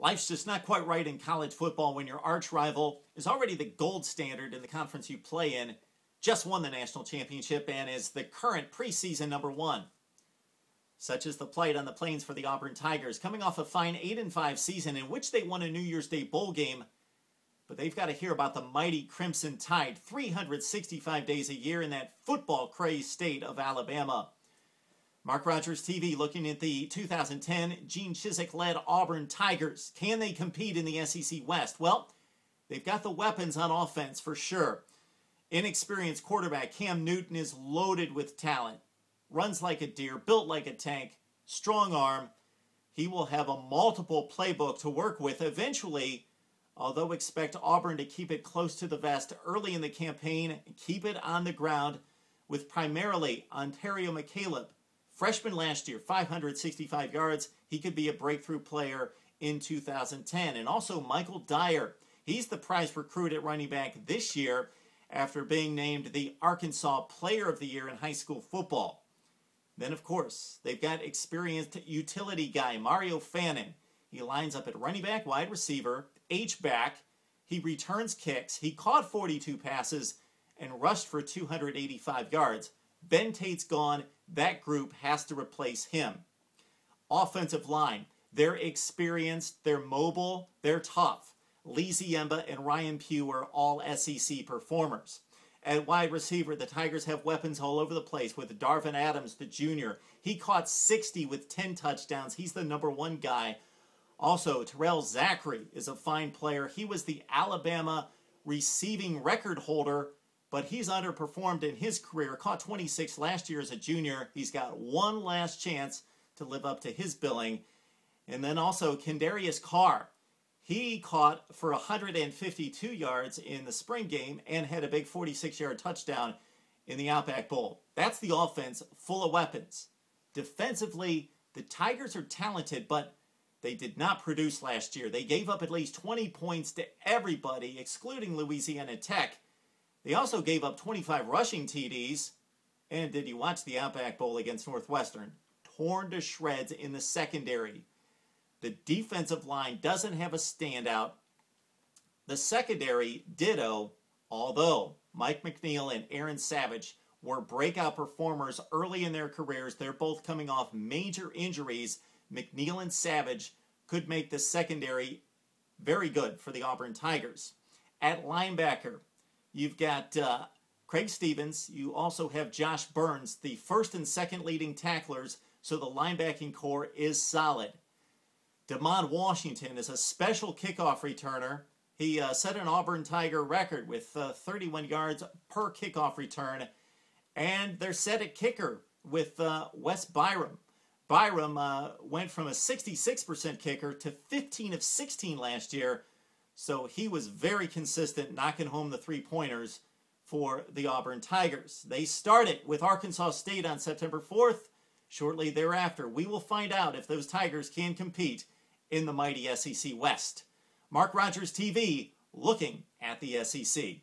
Life's just not quite right in college football when your arch rival is already the gold standard in the conference you play in, just won the national championship, and is the current preseason #1. Such is the plight on the plains for the Auburn Tigers, coming off a fine 8-5 season in which they won a New Year's Day bowl game. But they've got to hear about the mighty Crimson Tide, 365 days a year in that football-crazed state of Alabama. MarkRogersTV looking at the 2010 Gene Chizik-led Auburn Tigers. Can they compete in the SEC West? Well, they've got the weapons on offense for sure. Inexperienced quarterback Cam Newton is loaded with talent. Runs like a deer, built like a tank, strong arm. He will have a multiple playbook to work with eventually, although expect Auburn to keep it close to the vest early in the campaign and keep it on the ground with primarily Onterrio McCaleb. Freshman last year, 565 yards. He could be a breakthrough player in 2010. And also Michael Dyer. He's the prize recruit at running back this year after being named the Arkansas Player of the Year in high school football. Then, of course, they've got experienced utility guy Mario Fannin. He lines up at running back, wide receiver, H-back. He returns kicks. He caught 42 passes and rushed for 285 yards. Ben Tate's gone. That group has to replace him. Offensive line. They're experienced. They're mobile. They're tough. Lee Ziemba and Ryan Pugh are all SEC performers. At wide receiver, the Tigers have weapons all over the place with Darvin Adams, the junior. He caught 60 with 10 touchdowns. He's the #1 guy. Also, Terrell Zachary is a fine player. He was the Alabama receiving record holder, but he's underperformed in his career. Caught 26 last year as a junior. He's got one last chance to live up to his billing. And then also Kendarius Carr. He caught for 152 yards in the spring game and had a big 46-yard touchdown in the Outback Bowl. That's the offense, full of weapons. Defensively, the Tigers are talented, but they did not produce last year. They gave up at least 20 points to everybody, excluding Louisiana Tech. They also gave up 25 rushing TDs. And did you watch the Outback Bowl against Northwestern? Torn to shreds in the secondary. The defensive line doesn't have a standout. The secondary, ditto, although Mike McNeil and Aaron Savage were breakout performers early in their careers. They're both coming off major injuries. McNeil and Savage could make the secondary very good for the Auburn Tigers. At linebacker, you've got Craig Stevens. You also have Josh Burns, the first and second leading tacklers, so the linebacking core is solid. Damon Washington is a special kickoff returner. He set an Auburn Tiger record with 31 yards per kickoff return. And they're set at kicker with Wes Byram. Byram went from a 66% kicker to 15 of 16 last year. So he was very consistent, knocking home the three-pointers for the Auburn Tigers. They started with Arkansas State on September 4th. Shortly thereafter, we will find out if those Tigers can compete in the mighty SEC West. MarkRogersTV, looking at the SEC.